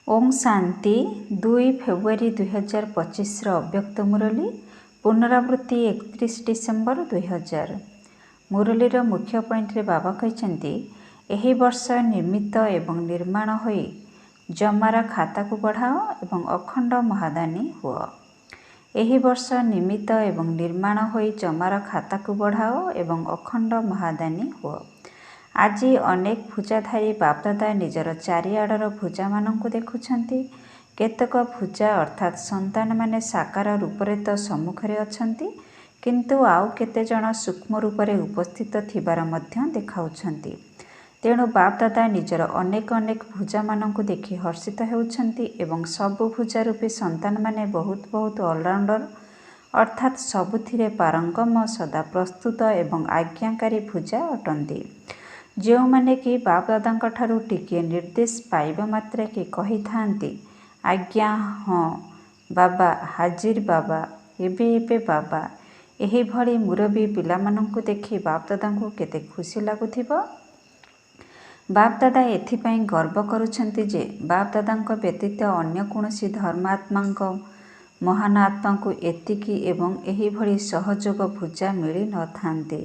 Om Shanti 2 February 2025 अव्यक्त मुरली पुनरावृत्ति 31 December 2000। मुरलीर मुख्य पॉइंट रे बाबा कहते एही वर्ष निर्मित एवं निर्माण होई जमार खाता को बढ़ाओ एवं अखंड महादानी हुआ। एही वर्ष निर्मित एवं निर्माण होई जमार खाता को बढ़ाओ एवं अखंड महादानी हुआ। आज अनेक भुजाधारी बापदादा निजर चारिआडर भुजा मानू देखुंट। केतक भुजा अर्थात संतान माने साकार रूपरे तो सम्मुखरे अछंती, किंतु आउ केते जण सूक्ष्म रूपरे उपस्थित थिबार मध्य देखाउछंती। तेणु बापदादा निजर अनेक अनेक भुजा मानू देखि हर्षित हेउछंती एवं सबु भुजा रूपी संतान माने बहुत बहुत ऑलराउंडर अर्थात सबुथिरे पारंगम सदा प्रस्तुत एवं आज्ञाकारी भुजा अटंती। जो माने कि बापदादा ठारू टिके निर्देश पाइबा मात्रे कि कही थांती आज्ञा हाँ बाबा हाजिर बाबा एबे बाबा। एही भली मुरबी पिलामानंकु देखि बापदादा को केते खुशी लागुथिबो। बापदादा एथिपाई गर्व करुछंती जे बापदादा व्यतीत अन्य कोनोसी धर्मात्मांक महान आत्मा को एतिकी एवं एही भली सहयोग भुजा मिली न थांती।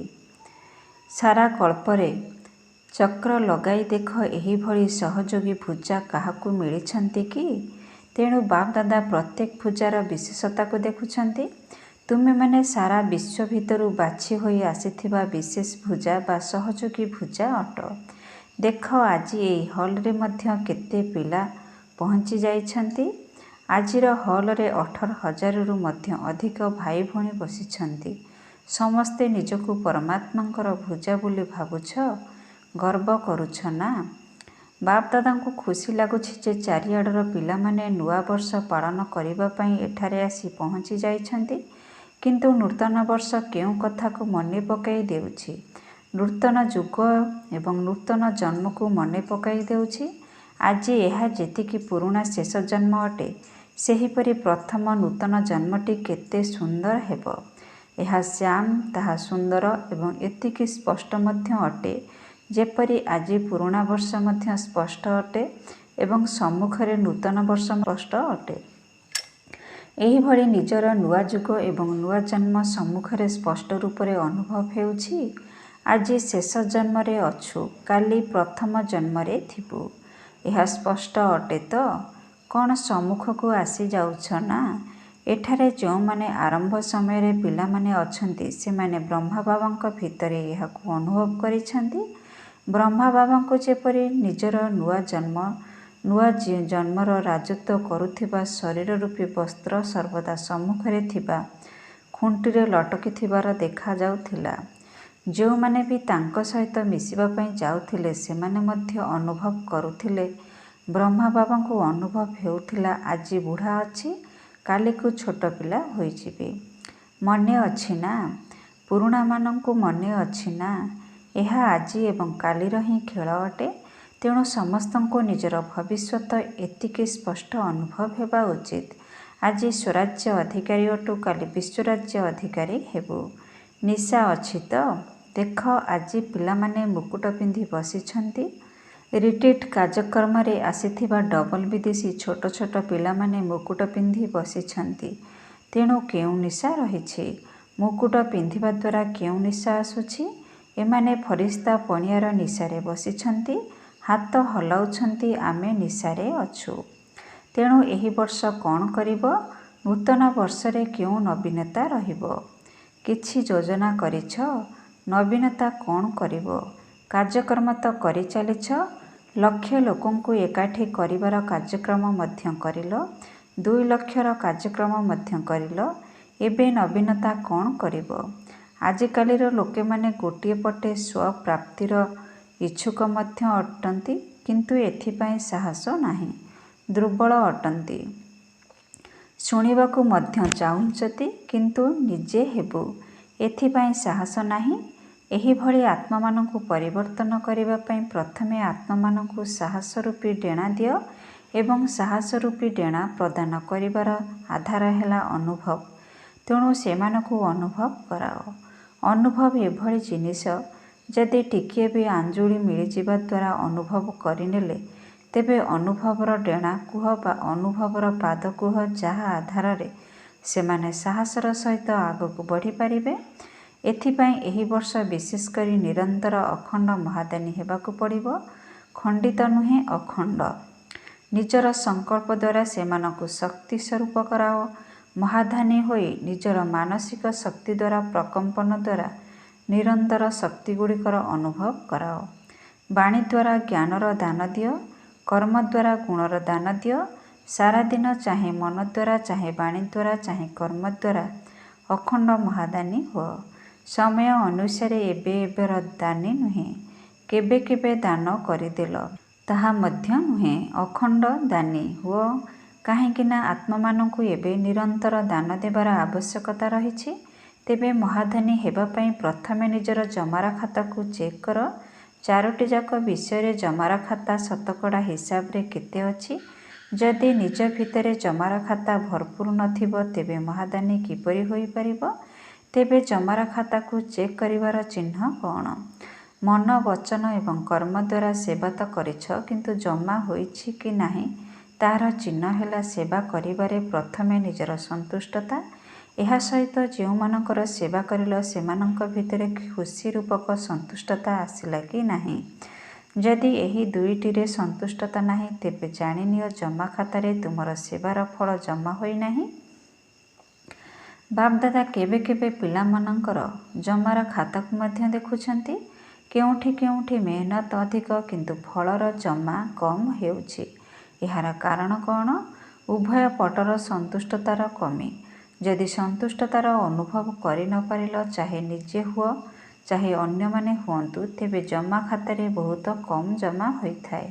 सारा कल्परे चक्र लगाई देख एही भली सहयोगी भुजा काहाकू मिलिछंती कि। तेणु बापदादा प्रत्येक भुजार विशेषता को देखुछंती। तुमे माने सारा विश्व भितरु बाछि होई आसीथिबा विशेष भुजा बा सहयोगी भुजा अट। देख आज एई हॉल रे मध्य केते पिला पहुंची जाइछंती। आजिर हॉल रे 18,000 रु मध्य अधिक भाई भौणी बसिछंती। समस्ते निजकु परमात्मांकर भुजा बोली भाबुछ, गर्व करुछ ना। बापदादा को खुशी लगुछि जे चारिआडर पिला माने नुआ वर्ष पालन करिबा पई एठारे आसी पहुंची जाइछंती। किंतु नूतन वर्ष केउ कथा को मने पकाई देउछि, नूतन जुग एवं नूतन जन्म को मने पकाई देउछि। आज यह जेतिकी पुराणा शेष जन्म अटे सेहीपरि प्रथम नूतन जन्मटी केते सुंदर हेबो। यह श्याम ताहा सुंदर एवं एतिकी स्पष्ट मध्य अटे जेपरि आज पुराणा वर्ष मध्य स्पष्ट अटे एवं सम्मुखरे नूतन वर्ष स्पष्ट अटे। एही भली निजर नुआ जुग एवं नुआ जन्म सम्मुखरे स्पष्ट रूपरे अनुभव हेउछि। आज शेष जन्म रे अछु, काली प्रथम जन्म रे थिबु। यह स्पष्ट अटे तो कौन सम्मुख को आसी जाउछ ना। एठारे जो माने आरंभ समय रे पिला माने अछंती से माने ब्रह्मा बाबा भितरे यह को अनुभव करिछंती। ब्रह्मा बाबा को जेपरि निजर नुआ जन्मर राजत्व करुथिबा शरीर रूपी वस्त्र सर्वदा सम्मुखरे थिबा खुंटीरे लटकी थिबार देखा जाउथिला। जो माने भी तांको सहित मिसिबा पई जाउथिले से माने मध्य अनुभव करुथिले। ब्रह्मा बाबा को अनुभव हेउथिला आज बुढ़ा अछि, काली को छोट पिला होई जिबे। मने अछि ना, पुरुणा मानंकु मने अछि ना। यह आज एवं कालीर ही खेल अटे। तेणु समस्तंको निजर भविष्यत एतिके स्पष्ट अनुभव हेबा उचित। आज स्वराज्य अधिकारी अटु, काली विश्वराज्य अधिकारी हेबु। निशा अछि तो देख आज पिला माने मुकुट पिंधि बसिछंती। रिट्रीट कार्यक्रम रे आसीथिबा डबल विदेशी छोट छोट पिला माने मुकुट पिंधि बसिछंती। तेणु केउ निशा रहिछि? मुकुट पिंधिबा द्वारा केउ निशा आसुछि? एमाने फरिश्ता पणियार निशारे बसिछंती, हाथ हलाउछंती, आमे निशारे अछु। तेणु एही वर्ष कौन करिब? नूतन वर्ष रे केउ नवीनता रहिबो? किछि योजना करिछ? नवीनता कौन करिब? कार्यक्रम तो करि चलिछ, लक्ष लोकंकु एकाठी करिवार कार्यक्रम मध्य करिल, 2 लक्षर कार्यक्रम मध्य करिल। एबे नवीनता कौन करिब? आजिकालीर लोके माने गोटिए पटे स्वप्राप्तिर इच्छुक मध्य अटंती, किंतु एथिपाई साहस नाही, दुर्बल अटंती। शुणिबाकु मध्य चाहुंचती किंतु निजे हेबु एथिपाई साहस नाही। एही भली आत्मा मानंकु परिवर्तन करिबा पई प्रथमे आत्मा मानंकु साहस रूपी डेणा दियो एवं साहस रूपी डेणा प्रदान करिवार आधार हेला अनुभव। तेणु सेमानकु अनुभव कराओ। अनुभव एभली जिनिष जदि टिकिए भी आंजुली मिलिजिबा द्वारा अनुभव करिनेले ତେବେ ଅନୁଭବର ଡେଣା କୁହ ବା ଅନୁଭବର ପାଦ କୁହ, ଯାହା ଆଧାରରେ ସେମାନେ ସାହସର ସହିତ ଆଗକୁ ବଢ଼ିପାରିବେ। ଏଥିପାଇଁ ଏହି ବର୍ଷ ବିଶେଷ କରି ନିରନ୍ତର ଅଖଣ୍ଡ ମହାଦାନୀ ହେବାକୁ ପଡ଼ିବ। ଖଣ୍ଡିତ ନୁହେଁ, ଅଖଣ୍ଡ। ନିଜର ସଂକଳ୍ପ ଦ୍ୱାରା ସେମାନଙ୍କୁ ଶକ୍ତି ସ୍ୱରୂପ କରାଅ। ମହାଦାନୀ ହୋଇ ନିଜର ମାନସିକ ଶକ୍ତି ଦ୍ୱାରା ପ୍ରକମ୍ପନ ଦ୍ୱାରା ନିରନ୍ତର ଶକ୍ତିଗୁଡ଼ିକର ଅନୁଭବ କରାଅ। ବାଣୀ ଦ୍ୱାରା ଜ୍ଞାନର ଦାନ ଦିଅ, କର୍ମ ଦ୍ୱାରା ଗୁଣର ଦାନ ଦିଅ। ସାରାଦିନ ଚାହେଁ ମନ ଦ୍ୱାରା, ଚାହେଁ ବାଣୀ ଦ୍ୱାରା, ଚାହେଁ କର୍ମ ଦ୍ୱାରା ଅଖଣ୍ଡ ମହାଦାନୀ ହୁଅ। ସମୟ ଅନୁସାରେ ଏବେ ଏବେର ଦାନୀ ନୁହେଁ, କେବେ କେବେ ଦାନ କରିଦେଲ ତାହା ମଧ୍ୟ ନୁହେଁ, ଅଖଣ୍ଡ ଦାନୀ ହୁଅ। କାହିଁକିନା ଆତ୍ମାମାନଙ୍କୁ ଏବେ ନିରନ୍ତର ଦାନ ଦେବାର ଆବଶ୍ୟକତା ରହିଛି। ତେବେ ମହାଦାନୀ ହେବା ପାଇଁ ପ୍ରଥମେ ନିଜର ଜମାର ଖାତାକୁ ଚେକ୍ କର। 4ଟି ଯାକ ବିଷୟରେ ଜମାର ଖାତା ଶତକଡ଼ା ହିସାବରେ କେତେ ଅଛି? ଯଦି ନିଜ ଭିତରେ ଜମାର ଖାତା ଭରପୁର ନଥିବ ତେବେ ମହାଦାନୀ କିପରି ହୋଇପାରିବ? ତେବେ ଜମାର ଖାତାକୁ ଚେକ୍ କରିବାର ଚିହ୍ନ କ'ଣ? ମନ, ବଚନ ଏବଂ କର୍ମ ଦ୍ୱାରା ସେବା ତ କରିଛ, କିନ୍ତୁ ଜମା ହୋଇଛି କି ନାହିଁ ତାହାର ଚିହ୍ନ ହେଲା ସେବା କରିବାରେ ପ୍ରଥମେ ନିଜର ସନ୍ତୁଷ୍ଟତା। ଏହା ସହିତ ଯେଉଁମାନଙ୍କର ସେବା କରିଲ ସେମାନଙ୍କ ଭିତରେ ଖୁସି ରୂପକ ସନ୍ତୁଷ୍ଟତା ଆସିଲା କି ନାହିଁ? ଯଦି ଏହି ଦୁଇଟିରେ ସନ୍ତୁଷ୍ଟତା ନାହିଁ ତେବେ ଜାଣିନିଅ ଜମା ଖାତାରେ ତୁମର ସେବାର ଫଳ ଜମା ହୋଇନାହିଁ। ବାପଦାଦା କେବେ କେବେ ପିଲାମାନଙ୍କର ଜମାର ଖାତାକୁ ମଧ୍ୟ ଦେଖୁଛନ୍ତି। କେଉଁଠି କେଉଁଠି ମେହନତ ଅଧିକ କିନ୍ତୁ ଫଳର ଜମା କମ୍ ହେଉଛି। ଏହାର କାରଣ କ'ଣ? ଉଭୟ ପଟର ସନ୍ତୁଷ୍ଟତାର କମି। ଯଦି ସନ୍ତୁଷ୍ଟତାର ଅନୁଭବ କରି ନ ପାରିଲ, ଚାହେ ନିଜେ ହୁଅ ଚାହେ ଅନ୍ୟମାନେ ହୁଅନ୍ତୁ, ତେବେ ଜମା ଖାତାରେ ବହୁତ କମ୍ ଜମା ହୋଇଥାଏ।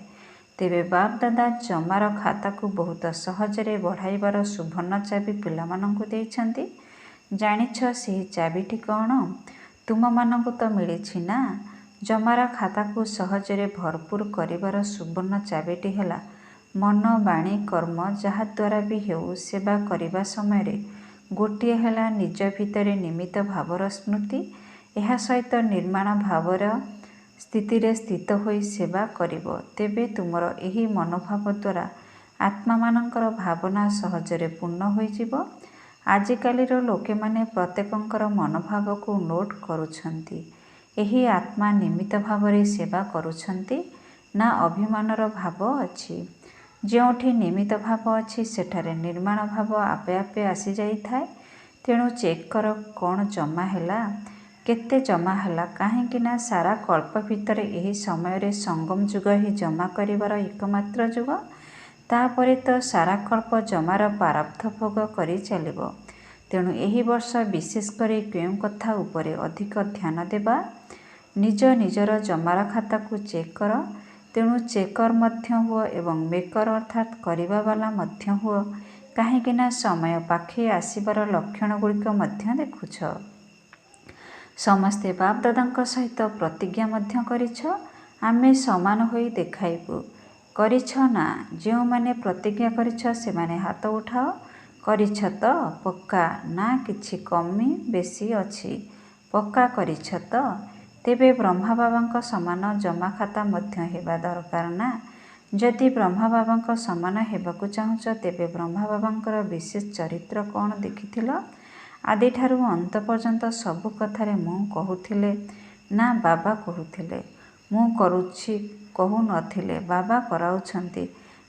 ତେବେ ବାପଦାଦା ଜମାର ଖାତାକୁ ବହୁତ ସହଜରେ ବଢ଼ାଇବାର ସୁବର୍ଣ୍ଣ ଚାବି ପିଲାମାନଙ୍କୁ ଦେଇଛନ୍ତି। ଜାଣିଛ ସେହି ଚାବିଟି କ'ଣ? ତୁମମାନଙ୍କୁ ତ ମିଳିଛି ନା। ଜମାର ଖାତାକୁ ସହଜରେ ଭରପୁର କରିବାର ସୁବର୍ଣ୍ଣ ଚାବିଟି ହେଲା ମନ, ବାଣୀ, କର୍ମ ଯାହାଦ୍ୱାରା ବି ହେଉ ସେବା କରିବା ସମୟରେ ଗୋଟିଏ ହେଲା ନିଜ ଭିତରେ ନିମିତ୍ତ ଭାବର ସ୍ମୃତି। ଏହା ସହିତ ନିର୍ମାଣ ଭାବର ସ୍ଥିତିରେ ସ୍ଥିତ ହୋଇ ସେବା କରିବ। ତେବେ ତୁମର ଏହି ମନୋଭାବ ଦ୍ୱାରା ଆତ୍ମାମାନଙ୍କର ଭାବନା ସହଜରେ ପୂର୍ଣ୍ଣ ହୋଇଯିବ। ଆଜିକାଲିର ଲୋକେମାନେ ପ୍ରତ୍ୟେକଙ୍କର ମନୋଭାବକୁ ନୋଟ କରୁଛନ୍ତି। ଏହି ଆତ୍ମା ନିମିତ୍ତ ଭାବରେ ସେବା କରୁଛନ୍ତି ନା ଅଭିମାନର ଭାବ ଅଛି? ଯେଉଁଠି ନିମିତ୍ତ ଭାବ ଅଛି ସେଠାରେ ନିର୍ମାଣ ଭାବ ଆପେ ଆପେ ଆସିଯାଇଥାଏ। ତେଣୁ ଚେକ୍ କର କ'ଣ ଜମା ହେଲା, କେତେ ଜମା ହେଲା। କାହିଁକିନା ସାରା କଳ୍ପ ଭିତରେ ଏହି ସମୟରେ ସଙ୍ଗମ ଯୁଗ ହିଁ ଜମା କରିବାର ଏକମାତ୍ର ଯୁଗ। ତାପରେ ତ ସାରା କଳ୍ପ ଜମାର ପ୍ରାରବ୍ଧ ଭୋଗ କରି ଚାଲିବ। ତେଣୁ ଏହି ବର୍ଷ ବିଶେଷ କରି କେଉଁ କଥା ଉପରେ ଅଧିକ ଧ୍ୟାନ ଦେବା? ନିଜ ନିଜର ଜମାର ଖାତାକୁ ଚେକ୍ କର। ତେଣୁ ଚେକର ମଧ୍ୟ ହୁଅ ଏବଂ ମେକର ଅର୍ଥାତ୍ କରିବା ବାଲା ମଧ୍ୟ ହୁଅ। କାହିଁକିନା ସମୟ ପାଖେଇ ଆସିବାର ଲକ୍ଷଣଗୁଡ଼ିକ ମଧ୍ୟ ଦେଖୁଛ। ସମସ୍ତେ ବାପଦାଦାଙ୍କ ସହିତ ପ୍ରତିଜ୍ଞା ମଧ୍ୟ କରିଛ, ଆମେ ସମାନ ହୋଇ ଦେଖାଇବୁ। କରିଛ ନା? ଯେଉଁମାନେ ପ୍ରତିଜ୍ଞା କରିଛ ସେମାନେ ହାତ ଉଠାଅ। କରିଛ ତ? ପକ୍କା? ନା କିଛି କମି ବେଶୀ ଅଛି? ପକ୍କା କରିଛ ତ? ତେବେ ବ୍ରହ୍ମାବାବାଙ୍କ ସମାନ ଜମାଖାତା ମଧ୍ୟ ହେବା ଦରକାର ନା। ଯଦି ବ୍ରହ୍ମାବାବାଙ୍କ ସମାନ ହେବାକୁ ଚାହୁଁଛ ତେବେ ବ୍ରହ୍ମାବାବାଙ୍କର ବିଶେଷ ଚରିତ୍ର କ'ଣ ଦେଖିଥିଲ? ଆଦିଠାରୁ ଅନ୍ତ ପର୍ଯ୍ୟନ୍ତ ସବୁ କଥାରେ ମୁଁ କହୁଥିଲେ ନା ବାବା କହୁଥିଲେ? ମୁଁ କରୁଛି କହୁ ନଥିଲେ, ବାବା କରାଉଛନ୍ତି।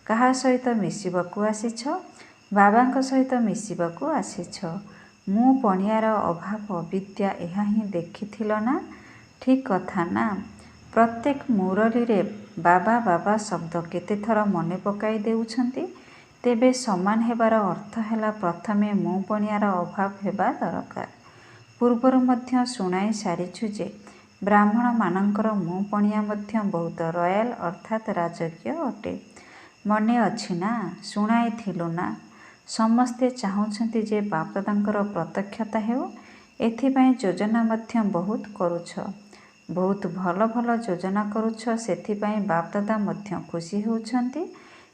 କାହା ସହିତ ମିଶିବାକୁ ଆସିଛ? ବାବାଙ୍କ ସହିତ ମିଶିବାକୁ ଆସିଛ। ମୁଁ ପଣିଆର ଅଭାବ ଅବିଦ୍ୟା ଏହା ହିଁ ଦେଖିଥିଲ ନା? ଠିକ୍ କଥା ନା? ପ୍ରତ୍ୟେକ ମୁରଲୀରେ ବାବା ବାବା ଶବ୍ଦ କେତେଥର ମନେ ପକାଇ ଦେଉଛନ୍ତି। ତେବେ ସମାନ ହେବାର ଅର୍ଥ ହେଲା ପ୍ରଥମେ ମୁଁ ପଣିଆର ଅଭାବ ହେବା ଦରକାର। ପୂର୍ବରୁ ମଧ୍ୟ ଶୁଣାଇ ସାରିଛୁ ଯେ ବ୍ରାହ୍ମଣମାନଙ୍କର ମୁଁ ପଣିଆ ମଧ୍ୟ ବହୁତ ରୟାଲ ଅର୍ଥାତ୍ ରାଜକୀୟ ଅଟେ। ମନେ ଅଛି ନା? ଶୁଣାଇଥିଲୁ ନା? ସମସ୍ତେ ଚାହୁଁଛନ୍ତି ଯେ ବାପଦାଦାଙ୍କର ପ୍ରତ୍ୟକ୍ଷତା ହେଉ। ଏଥିପାଇଁ ଯୋଜନା ମଧ୍ୟ ବହୁତ କରୁଛ। ବହୁତ ଭଲ ଭଲ ଯୋଜନା କରୁଛ, ସେଥିପାଇଁ ବାପଦାଦା ମଧ୍ୟ ଖୁସି ହେଉଛନ୍ତି।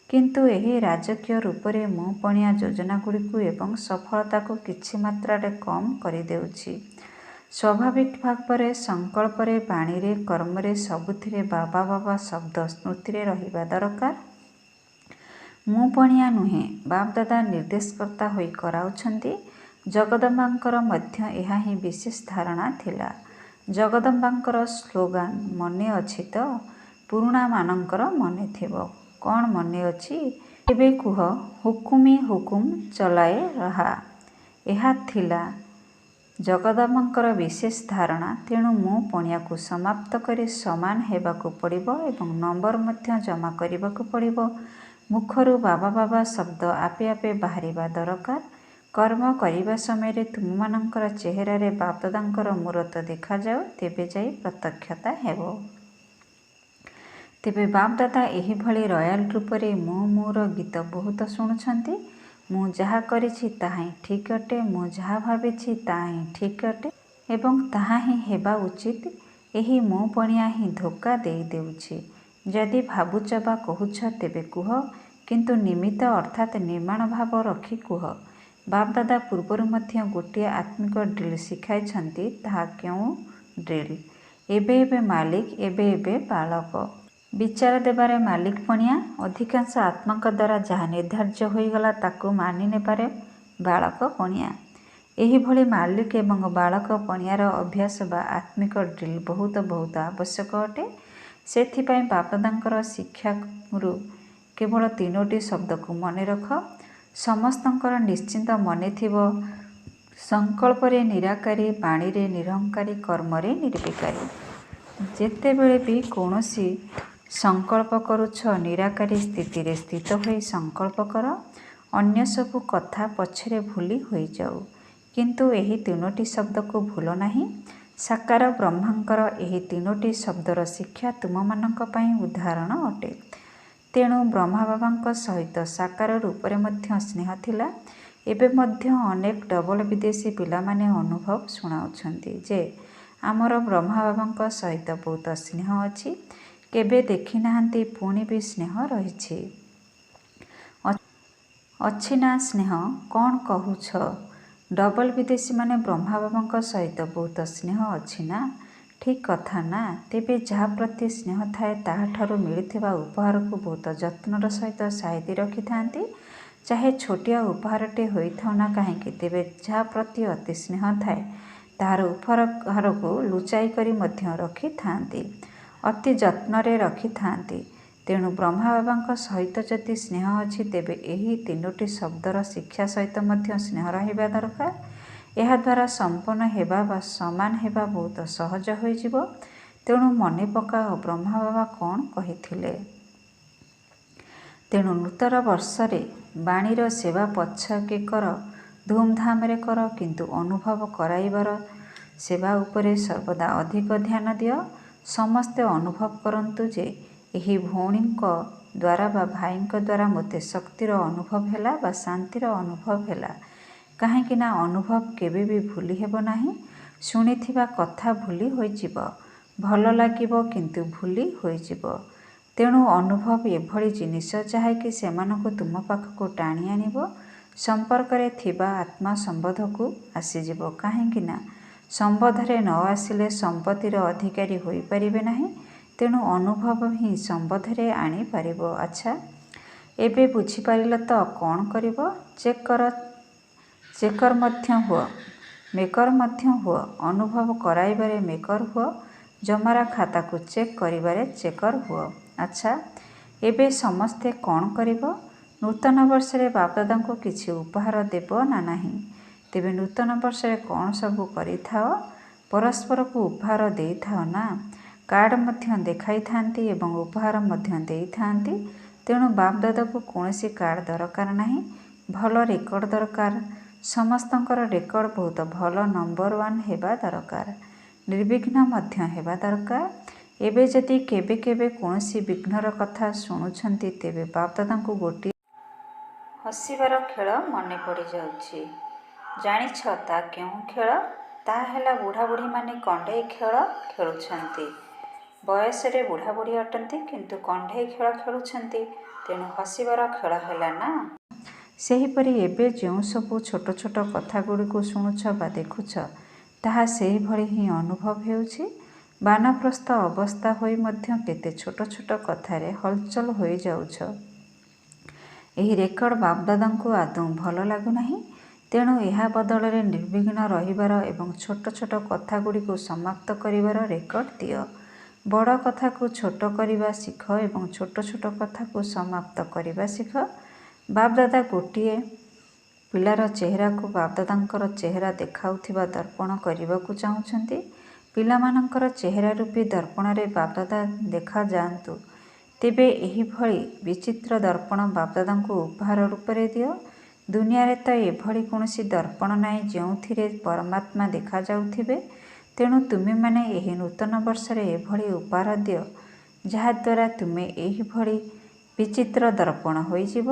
କିନ୍ତୁ ଏହି ରାଜକୀୟ ରୂପରେ ମୁଁ ପଣିଆ ଯୋଜନାଗୁଡ଼ିକୁ ଏବଂ ସଫଳତାକୁ କିଛି ମାତ୍ରାରେ କମ୍ କରିଦେଉଛି। ସ୍ୱାଭାବିକ ଭାବରେ ସଂକଳ୍ପରେ, ବାଣୀରେ, କର୍ମରେ ସବୁଥିରେ ବାବା ବାବା ଶବ୍ଦ ସ୍ମୃତିରେ ରହିବା ଦରକାର। ମୁଁ ପଣିଆ ନୁହେଁ, ବାପଦାଦା ନିର୍ଦ୍ଦେଶକର୍ତ୍ତା ହୋଇ କରାଉଛନ୍ତି। ଜଗଦମ୍ବାଙ୍କର ମଧ୍ୟ ଏହା ହିଁ ବିଶେଷ ଧାରଣା ଥିଲା। ଜଗଦମ୍ବାଙ୍କର ସ୍ଲୋଗାନ ମନେ ଅଛି ତ? ପୁରୁଣାମାନଙ୍କର ମନେ ଥିବ। କ'ଣ ମନେ ଅଛି? ଏବେ କୁହ, ହୁକୁମି ହୁକୁମ ଚଲାଏ ରହା। ଏହା ଥିଲା ଜଗଦମ୍ବାଙ୍କର ବିଶେଷ ଧାରଣା। ତେଣୁ ମୁଁ ପଣିଆକୁ ସମାପ୍ତ କରି ସମାନ ହେବାକୁ ପଡ଼ିବ ଏବଂ ନମ୍ବର ମଧ୍ୟ ଜମା କରିବାକୁ ପଡ଼ିବ। ମୁଖରୁ ବାବା ବାବା ଶବ୍ଦ ଆପେ ଆପେ ବାହାରିବା ଦରକାର। କର୍ମ କରିବା ସମୟରେ ତୁମମାନଙ୍କର ଚେହେରାରେ ବାପଦାଦାଙ୍କର ମୂରତ ଦେଖାଯାଉ, ତେବେ ଯାଇ ପ୍ରତ୍ୟକ୍ଷତା ହେବ। ତେବେ ବାପଦାଦା ଏହିଭଳି ରୟାଲ ରୂପରେ ମୋର ଗୀତ ବହୁତ ଶୁଣୁଛନ୍ତି। ମୁଁ ଯାହା କରିଛି ତାହା ହିଁ ଠିକ୍ ଅଟେ। ମୁଁ ଯାହା ଭାବିଛି ତାହା ହିଁ ଠିକ୍ ଅଟେ ଏବଂ ତାହା ହିଁ ହେବା ଉଚିତ। ଏହି ମୁଁ ପଣିଆ ହିଁ ଧୋକା ଦେଇଦେଉଛି। ଯଦି ଭାବୁଛ ବା କହୁଛ ତେବେ କୁହ, କିନ୍ତୁ ନିମିତ୍ତ ଅର୍ଥାତ୍ ନିର୍ମାଣ ଭାବ ରଖି କୁହ। ବାପଦାଦା ପୂର୍ବରୁ ମଧ୍ୟ ଗୋଟିଏ ଆତ୍ମିକ ଡ୍ରିଲ୍ ଶିଖାଇଛନ୍ତି। ତାହା କେଉଁ ଡ୍ରିଲ୍? ଏବେ ଏବେ ମାଲିକ, ଏବେ ଏବେ ବାଳକ। ବିଚାର ଦେବାରେ ମାଲିକ ପଣିଆ। ଅଧିକାଂଶ ଆତ୍ମାଙ୍କ ଦ୍ୱାରା ଯାହା ନିର୍ଦ୍ଧାର୍ଯ୍ୟ ହୋଇଗଲା ତାକୁ ମାନି ନେବାରେ ବାଳକ ପଣିଆ। ଏହିଭଳି ମାଲିକ ଏବଂ ବାଳକ ପଣିଆର ଅଭ୍ୟାସ ବା ଆତ୍ମିକ ଡ୍ରିଲ୍ ବହୁତ ବହୁତ ଆବଶ୍ୟକ ଅଟେ। ସେଥିପାଇଁ ବାପଦାଦାଙ୍କର ଶିକ୍ଷାରୁ କେବଳ 3ଟି ଶବ୍ଦକୁ ମନେ ରଖ। ସମସ୍ତଙ୍କର ନିଶ୍ଚିତ ମନେଥିବ, ସଂକଳ୍ପରେ ନିରାକାରୀ, ବାଣୀରେ ନିରହଙ୍କାରୀ, କର୍ମରେ ନିର୍ବିକାରୀ। ଯେତେବେଳେ ବି କୌଣସି ସଂକଳ୍ପ କରୁଛ, ନିରାକାରୀ ସ୍ଥିତିରେ ସ୍ଥିତ ହୋଇ ସଂକଳ୍ପ କର। ଅନ୍ୟ ସବୁ କଥା ପଛରେ ଭୁଲି ହୋଇଯାଉ, କିନ୍ତୁ ଏହି 3ଟି ଶବ୍ଦକୁ ଭୁଲ ନାହିଁ। ସାକାର ବ୍ରହ୍ମାଙ୍କର ଏହି 3ଟି ଶବ୍ଦର ଶିକ୍ଷା ତୁମମାନଙ୍କ ପାଇଁ ଉଦାହରଣ ଅଟେ। ତେଣୁ ବ୍ରହ୍ମାବାବାଙ୍କ ସହିତ ସାକାର ରୂପରେ ମଧ୍ୟ ସ୍ନେହ ଥିଲା। ଏବେ ମଧ୍ୟ ଅନେକ ଡବଲ ବିଦେଶୀ ପିଲାମାନେ ଅନୁଭବ ଶୁଣାଉଛନ୍ତି ଯେ ଆମର ବ୍ରହ୍ମାବାବାଙ୍କ ସହିତ ବହୁତ ସ୍ନେହ ଅଛି। କେବେ ଦେଖିନାହାନ୍ତି, ପୁଣି ବି ସ୍ନେହ ରହିଛି। ଅଛି ନା ସ୍ନେହ? କ'ଣ କହୁଛ? ଡବଲ ବିଦେଶୀମାନେ ବ୍ରହ୍ମାବାବାଙ୍କ ସହିତ ବହୁତ ସ୍ନେହ ଅଛି ନା? ଠିକ୍ କଥା ନା? ତେବେ ଯାହା ପ୍ରତି ସ୍ନେହ ଥାଏ ତାହାଠାରୁ ମିଳୁଥିବା ଉପହାରକୁ ବହୁତ ଯତ୍ନର ସହିତ ସାଇତି ରଖିଥାନ୍ତି। ଚାହେ ଛୋଟିଆ ଉପହାରଟେ ହୋଇଥାଉ ନା କାହିଁକି, ତେବେ ଯାହା ପ୍ରତି ଅତି ସ୍ନେହ ଥାଏ ତାହାର ଉପହାରକୁ ଲୁଚାଇ କରି ମଧ୍ୟ ରଖିଥାନ୍ତି, ଅତି ଯତ୍ନରେ ରଖିଥାନ୍ତି। ତେଣୁ ବ୍ରହ୍ମାବାବାଙ୍କ ସହିତ ଯଦି ସ୍ନେହ ଅଛି, ତେବେ ଏହି 3ଟି ଶବ୍ଦର ଶିକ୍ଷା ସହିତ ମଧ୍ୟ ସ୍ନେହ ରହିବା ଦରକାର। ଏହାଦ୍ୱାରା ସମ୍ପନ୍ନ ହେବା ବା ସମାନ ହେବା ବହୁତ ସହଜ ହୋଇଯିବ। ତେଣୁ ମନେ ପକାଅ ବ୍ରହ୍ମାବାବା କ'ଣ କହିଥିଲେ। ତେଣୁ ନୂତନ ବର୍ଷରେ ବାଣୀର ସେବା ପଛକେ କର, ଧୁମ୍ଧାମରେ କର, କିନ୍ତୁ ଅନୁଭବ କରାଇବାର ସେବା ଉପରେ ସର୍ବଦା ଅଧିକ ଧ୍ୟାନ ଦିଅ। ସମସ୍ତେ ଅନୁଭବ କରନ୍ତୁ ଯେ ଏହି ଭଉଣୀଙ୍କ ଦ୍ୱାରା ବା ଭାଇଙ୍କ ଦ୍ୱାରା ମୋତେ ଶକ୍ତିର ଅନୁଭବ ହେଲା ବା ଶାନ୍ତିର ଅନୁଭବ ହେଲା। କାହିଁକି ନା ଅନୁଭବ କେବେ ବି ଭୁଲି ହେବ ନାହିଁ। ଶୁଣିଥିବା କଥା ଭୁଲି ହୋଇଯିବ, ଭଲ ଲାଗିବ କିନ୍ତୁ ଭୁଲି ହୋଇଯିବ। ତେଣୁ ଅନୁଭବ ଏଭଳି ଜିନିଷ ଯାହାକି ସେମାନଙ୍କୁ ତୁମ ପାଖକୁ ଟାଣି ଆଣିବ। ସମ୍ପର୍କରେ ଥିବା ଆତ୍ମା ସମ୍ବନ୍ଧକୁ ଆସିଯିବ। କାହିଁକି ନା ସମ୍ବନ୍ଧରେ ନ ଆସିଲେ ସମ୍ପତ୍ତିର ଅଧିକାରୀ ହୋଇପାରିବେ ନାହିଁ। ତେଣୁ ଅନୁଭବ ହିଁ ସମ୍ବନ୍ଧରେ ଆଣିପାରିବ। ଆଚ୍ଛା, ଏବେ ବୁଝିପାରିଲ ତ କ'ଣ କରିବ? ଚେକର ମଧ୍ୟ ହୁଅ, ମେକର ମଧ୍ୟ ହୁଅ। ଅନୁଭବ କରାଇବାରେ ମେକର ହୁଅ, ଜମାରା ଖାତାକୁ ଚେକ୍ କରିବାରେ ଚେକର ହୁଅ। ଆଚ୍ଛା, ଏବେ ସମସ୍ତେ କ'ଣ କରିବ? ନୂତନ ବର୍ଷରେ ବାପଦାଦାଙ୍କୁ କିଛି ଉପହାର ଦେବ ନା ନାହିଁ? ତେବେ ନୂତନ ବର୍ଷରେ କ'ଣ ସବୁ କରିଥାଅ? ପରସ୍ପରକୁ ଉପହାର ଦେଇଥାଅ ନା? କାର୍ଡ଼ ମଧ୍ୟ ଦେଖାଇଥାନ୍ତି ଏବଂ ଉପହାର ମଧ୍ୟ ଦେଇଥାନ୍ତି। ତେଣୁ ବାପଦାଦାକୁ କୌଣସି କାର୍ଡ଼ ଦରକାର ନାହିଁ, ଭଲ ରେକର୍ଡ଼ ଦରକାର। ସମସ୍ତଙ୍କର ରେକର୍ଡ଼ ବହୁତ ଭଲ, ନମ୍ବର 1 ହେବା ଦରକାର, ନିର୍ବିଘ୍ନ ମଧ୍ୟ ହେବା ଦରକାର। ଏବେ ଯଦି କେବେ କେବେ କୌଣସି ବିଘ୍ନର କଥା ଶୁଣୁଛନ୍ତି, ତେବେ ବାପଦାଦାଙ୍କୁ ଗୋଟିଏ ହସିବାର ଖେଳ ମନେ ପଡ଼ିଯାଉଛି। ଜାଣିଛ ତା କେଉଁ ଖେଳ? ତାହା ହେଲା ବୁଢ଼ାବୁଢ଼ୀମାନେ କଣ୍ଢେଇ ଖେଳ ଖେଳୁଛନ୍ତି। ବୟସରେ ବୁଢ଼ାବୁଢ଼ୀ ଅଟନ୍ତି, କିନ୍ତୁ କଣ୍ଢେଇ ଖେଳ ଖେଳୁଛନ୍ତି। ତେଣୁ ହସିବାର ଖେଳ ହେଲା ନା? ସେହିପରି ଏବେ ଯେଉଁ ସବୁ ଛୋଟ ଛୋଟ କଥାଗୁଡ଼ିକୁ ଶୁଣୁଛ ବା ଦେଖୁଛ, ତାହା ସେହିଭଳି ହିଁ ଅନୁଭବ ହେଉଛି। ବାନପ୍ରସ୍ଥ ଅବସ୍ଥା ହୋଇ ମଧ୍ୟ କେତେ ଛୋଟ ଛୋଟ କଥାରେ ହଲଚଲ ହୋଇଯାଉଛ। ଏହି ରେକର୍ଡ ବାପଦାଦାଙ୍କୁ ଆଦୌ ଭଲ ଲାଗୁନାହିଁ। ତେଣୁ ଏହା ବଦଳରେ ନିର୍ବିଘ୍ନ ରହିବାର ଏବଂ ଛୋଟ ଛୋଟ କଥାଗୁଡ଼ିକୁ ସମାପ୍ତ କରିବାର ରେକର୍ଡ ଦିଅ। ବଡ଼ କଥାକୁ ଛୋଟ କରିବା ଶିଖ ଏବଂ ଛୋଟ ଛୋଟ କଥାକୁ ସମାପ୍ତ କରିବା ଶିଖ। ବାପଦାଦା ଗୋଟିଏ ପିଲାର ଚେହେରାକୁ ବାପଦାଦାଙ୍କର ଚେହେରା ଦେଖାଉଥିବା ଦର୍ପଣ କରିବାକୁ ଚାହୁଁଛନ୍ତି। ପିଲାମାନଙ୍କର ଚେହେରା ରୂପୀ ଦର୍ପଣରେ ବାପଦାଦା ଦେଖାଯାଆନ୍ତୁ। ତେବେ ଏହିଭଳି ବିଚିତ୍ର ଦର୍ପଣ ବାପଦାଦାଙ୍କୁ ଉପହାର ରୂପରେ ଦିଅ। ଦୁନିଆରେ ତ ଏଭଳି କୌଣସି ଦର୍ପଣ ନାହିଁ ଯେଉଁଥିରେ ପରମାତ୍ମା ଦେଖାଯାଉଥିବେ। ତେଣୁ ତୁମେମାନେ ଏହି ନୂତନ ବର୍ଷରେ ଏଭଳି ଉପହାର ଦିଅ ଯାହାଦ୍ୱାରା ତୁମେ ଏହିଭଳି ବିଚିତ୍ର ଦର୍ପଣ ହୋଇଯିବ।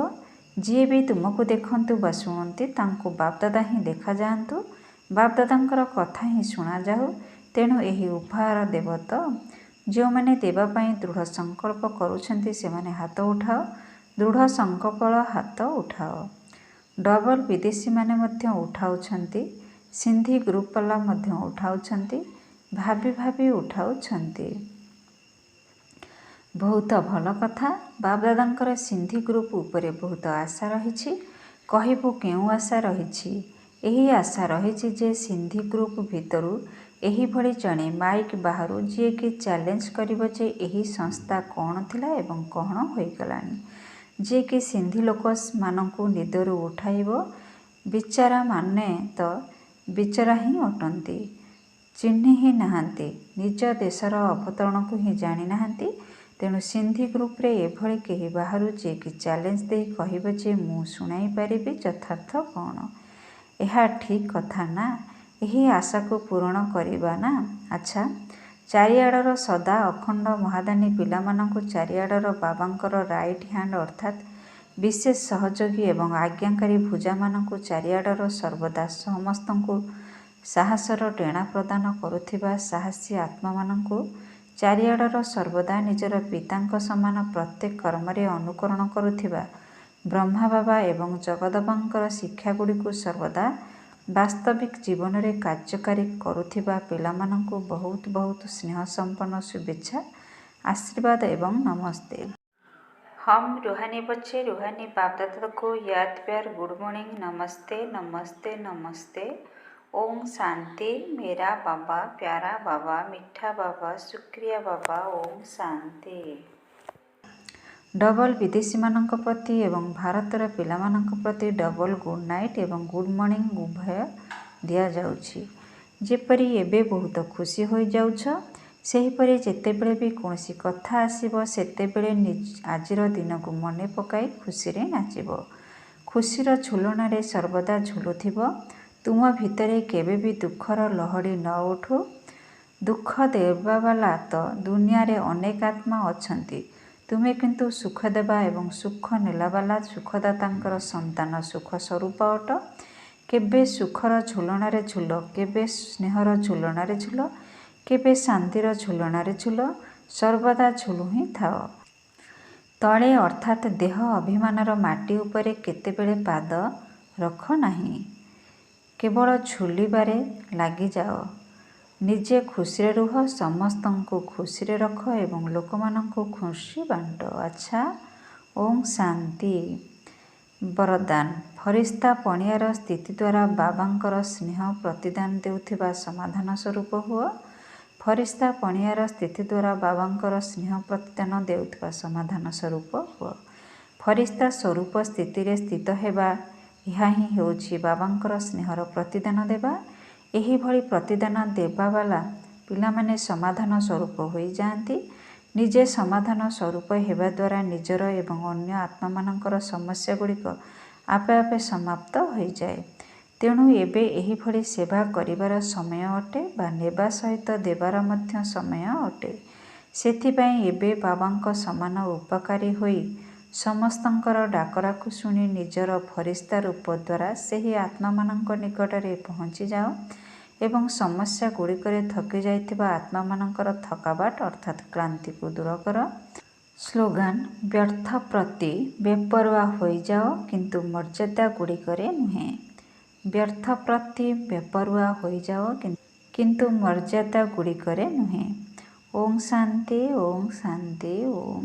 ଯିଏ ବି ତୁମକୁ ଦେଖନ୍ତୁ ବା ଶୁଣନ୍ତି ତାଙ୍କୁ ବାପଦାଦା ହିଁ ଦେଖାଯାଆନ୍ତୁ, ବାପଦାଦାଙ୍କର କଥା ହିଁ ଶୁଣାଯାଉ। ତେଣୁ ଏହି ଉପହାର ଦେବ ତ? ଯେଉଁମାନେ ଦେବା ପାଇଁ ଦୃଢ଼ ସଂକଳ୍ପ କରୁଛନ୍ତି ସେମାନେ ହାତ ଉଠାଅ। ଦୃଢ଼ ସଂକଳ୍ପର ହାତ ଉଠାଅ। ଡବଲ ବିଦେଶୀମାନେ ମଧ୍ୟ ଉଠାଉଛନ୍ତି। ସିନ୍ଧି ଗ୍ରୁପବାଲା ମଧ୍ୟ ଉଠାଉଛନ୍ତି। ଭାବି ଭାବି ଉଠାଉଛନ୍ତି। ବହୁତ ଭଲ କଥା। ବାପଦାଦାଙ୍କର ସିନ୍ଧି ଗ୍ରୁପ ଉପରେ ବହୁତ ଆଶା ରହିଛି। କହିବୁ କେଉଁ ଆଶା ରହିଛି? ଏହି ଆଶା ରହିଛି ଯେ ସିନ୍ଧି ଗ୍ରୁପ ଭିତରୁ ଏହିଭଳି ଜଣେ ମାଇକ୍ ବାହାରୁ ଯିଏକି ଚ୍ୟାଲେଞ୍ଜ କରିବ ଯେ ଏହି ସଂସ୍ଥା କ'ଣ ଥିଲା ଏବଂ କ'ଣ ହୋଇଗଲାଣି। ଯିଏକି ସିନ୍ଧି ଲୋକମାନଙ୍କୁ ନିଦରୁ ଉଠାଇବ। ବିଚାରାମାନେ ତ ବିଚରା ହିଁ ଅଟନ୍ତି, ଚିହ୍ନି ହିଁ ନାହାନ୍ତି, ନିଜ ଦେଶର ଅବତରଣକୁ ହିଁ ଜାଣିନାହାନ୍ତି। ତେଣୁ ସିନ୍ଧି ଗ୍ରୁପରେ ଏଭଳି କେହି ବାହାରୁ ଯିଏକି ଚ୍ୟାଲେଞ୍ଜ ଦେଇ କହିବ ଯେ ମୁଁ ଶୁଣାଇପାରିବି ଯଥାର୍ଥ କ'ଣ। ଏହା ଠିକ୍ କଥା ନା? ଏହି ଆଶାକୁ ପୂରଣ କରିବା ନା? ଆଚ୍ଛା, ଚାରିଆଡ଼ର ସଦା ଅଖଣ୍ଡ ମହାଦାନୀ ପିଲାମାନଙ୍କୁ ଚାରିଆଡ଼ର ବାବାଙ୍କର ରାଇଟ୍ ହ୍ୟାଣ୍ଡ ଅର୍ଥାତ୍ ବିଶେଷ ସହଯୋଗୀ ଏବଂ ଆଜ୍ଞାକାରୀ ଭୁଜାମାନଙ୍କୁ ଚାରିଆଡ଼ର ସର୍ବଦା ସମସ୍ତଙ୍କୁ ସାହସର ଡେଣା ପ୍ରଦାନ କରୁଥିବା ସାହସୀ ଆତ୍ମାମାନଙ୍କୁ ଚାରିଆଡ଼ର ସର୍ବଦା ନିଜର ପିତାଙ୍କ ସମାନ ପ୍ରତ୍ୟେକ କର୍ମରେ ଅନୁକରଣ କରୁଥିବା ବ୍ରହ୍ମା ବାବା ଏବଂ ଜଗଦବାଙ୍କର ଶିକ୍ଷାଗୁଡ଼ିକୁ ସର୍ବଦା ବାସ୍ତବିକ ଜୀବନରେ କାର୍ଯ୍ୟକାରୀ କରୁଥିବା ପିଲାମାନଙ୍କୁ ବହୁତ ବହୁତ ସ୍ନେହ ସମ୍ପନ୍ନ ଶୁଭେଚ୍ଛା, ଆଶୀର୍ବାଦ ଏବଂ ନମସ୍ତେ। हम रूहानी बच्चे रूहानी बाप दादा को याद प्यार गुड मॉर्निंग, नमस्ते नमस्ते नमस्ते। ओम शांति। मेरा बाबा, प्यारा बाबा, मीठा बाबा, शुक्रिया बाबा, ओम शांति। डबल विदेशीମାନଙ୍କ ପ୍ରତି ଏବଂ ଭାରତର ପିଲାମାନଙ୍କ ପ୍ରତି ଡବଲ ଗୁଡ୍ ନାଇଟ୍ ଏବଂ ଗୁଡ୍ ମର୍ଣ୍ଣିଂ ଉଭୟ ଦିଆଯାଉଛି। ଯେପରି ଏବେ ବହୁତ ଖୁସି ହୋଇଯାଉଛ, ସେହିପରି ଯେତେବେଳେ ବି କୌଣସି କଥା ଆସିବ ସେତେବେଳେ ଆଜିର ଦିନକୁ ମନେ ପକାଇ ଖୁସିରେ ନାଚିବ। ଖୁସିର ଝୁଲଣାରେ ସର୍ବଦା ଝୁଲୁଥିବ। ତୁମ ଭିତରେ କେବେ ବି ଦୁଃଖର ଲହଡ଼ି ନ ଉଠୁ। ଦୁଃଖ ଦେବାବାଲା ତ ଦୁନିଆରେ ଅନେକ ଆତ୍ମା ଅଛନ୍ତି। ତୁମେ କିନ୍ତୁ ସୁଖ ଦେବା ଏବଂ ସୁଖ ନେଲାବାଲା ସୁଖଦାତାଙ୍କର ସନ୍ତାନ ସୁଖ ସ୍ୱରୂପ ଅଟ। କେବେ ସୁଖର ଝୁଲଣାରେ ଝୁଲ, କେବେ ସ୍ନେହର ଝୁଲଣାରେ ଝୁଲ, କେବେ ଶାନ୍ତିର ଝୁଲଣାରେ ଝୁଲ, ସର୍ବଦା ଝୁଲୁ ହିଁ ଥାଅ। ତଳେ ଅର୍ଥାତ୍ ଦେହ ଅଭିମାନର ମାଟି ଉପରେ କେତେବେଳେ ପାଦ ରଖ ନାହିଁ। କେବଳ ଝୁଲିବାରେ ଲାଗିଯାଅ। ନିଜେ ଖୁସିରେ ରୁହ, ସମସ୍ତଙ୍କୁ ଖୁସିରେ ରଖ ଏବଂ ଲୋକମାନଙ୍କୁ ଖୁସି ବାଣ୍ଟ। ଆଚ୍ଛା, ଓମ୍ ଶାନ୍ତି। ବରଦାନ। ଫରିସ୍ତା ପଣିଆର ସ୍ଥିତି ଦ୍ୱାରା ବାବାଙ୍କର ସ୍ନେହ ପ୍ରତିଦାନ ଦେଉଥିବା ସମାଧାନ ସ୍ୱରୂପ ହୁଅ। ଫରିସ୍ତା ପଣିଆର ସ୍ଥିତି ଦ୍ୱାରା ବାବାଙ୍କର ସ୍ନେହ ପ୍ରତିଦାନ ଦେଉଥିବା ସମାଧାନ ସ୍ୱରୂପ ହୁଅ। ଫରିସ୍ତା ସ୍ୱରୂପ ସ୍ଥିତିରେ ସ୍ଥିତ ହେବା, ଏହା ହିଁ ହେଉଛି ବାବାଙ୍କର ସ୍ନେହର ପ୍ରତିଦାନ ଦେବା। ଏହିଭଳି ପ୍ରତିଦାନ ଦେବାବାଲା ପିଲାମାନେ ସମାଧାନ ସ୍ୱରୂପ ହୋଇଯାଆନ୍ତି। ନିଜେ ସମାଧାନ ସ୍ୱରୂପ ହେବା ଦ୍ୱାରା ନିଜର ଏବଂ ଅନ୍ୟ ଆତ୍ମାମାନଙ୍କର ସମସ୍ୟାଗୁଡ଼ିକ ଆପେ ଆପେ ସମାପ୍ତ ହୋଇଯାଏ। ତେଣୁ ଏବେ ଏହିଭଳି ସେବା କରିବାର ସମୟ ଅଟେ ବା ନେବା ସହିତ ଦେବାର ମଧ୍ୟ ସମୟ ଅଟେ। ସେଥିପାଇଁ ଏବେ ବାବାଙ୍କ ସମାନ ଉପକାରୀ ହୋଇ ସମସ୍ତଙ୍କର ଡାକରାକୁ ଶୁଣି ନିଜର ଫରିସ୍ତା ରୂପ ଦ୍ୱାରା ସେହି ଆତ୍ମାମାନଙ୍କ ନିକଟରେ ପହଞ୍ଚିଯାଅ ଏବଂ ସମସ୍ୟା ଗୁଡ଼ିକରେ ଥକି ଯାଇଥିବା ଆତ୍ମାମାନଙ୍କର ଥକାବାଟ ଅର୍ଥାତ୍ କ୍ଳାନ୍ତିକୁ ଦୂର କର। ସ୍ଲୋଗାନ, ବ୍ୟର୍ଥ ପ୍ରତି ବେପରୁଆ ହୋଇଯାଅ କିନ୍ତୁ ମର୍ଯ୍ୟାଦା ଗୁଡ଼ିକରେ ନୁହେଁ। ବ୍ୟର୍ଥ ପ୍ରତି ବେପରୁଆ ହୋଇଯାଅ କିନ୍ତୁ ମର୍ଯ୍ୟାଦା ଗୁଡ଼ିକରେ ନୁହେଁ। ଓମ୍ ଶାନ୍ତି, ଓମ୍ ଶାନ୍ତି, ଓମ୍।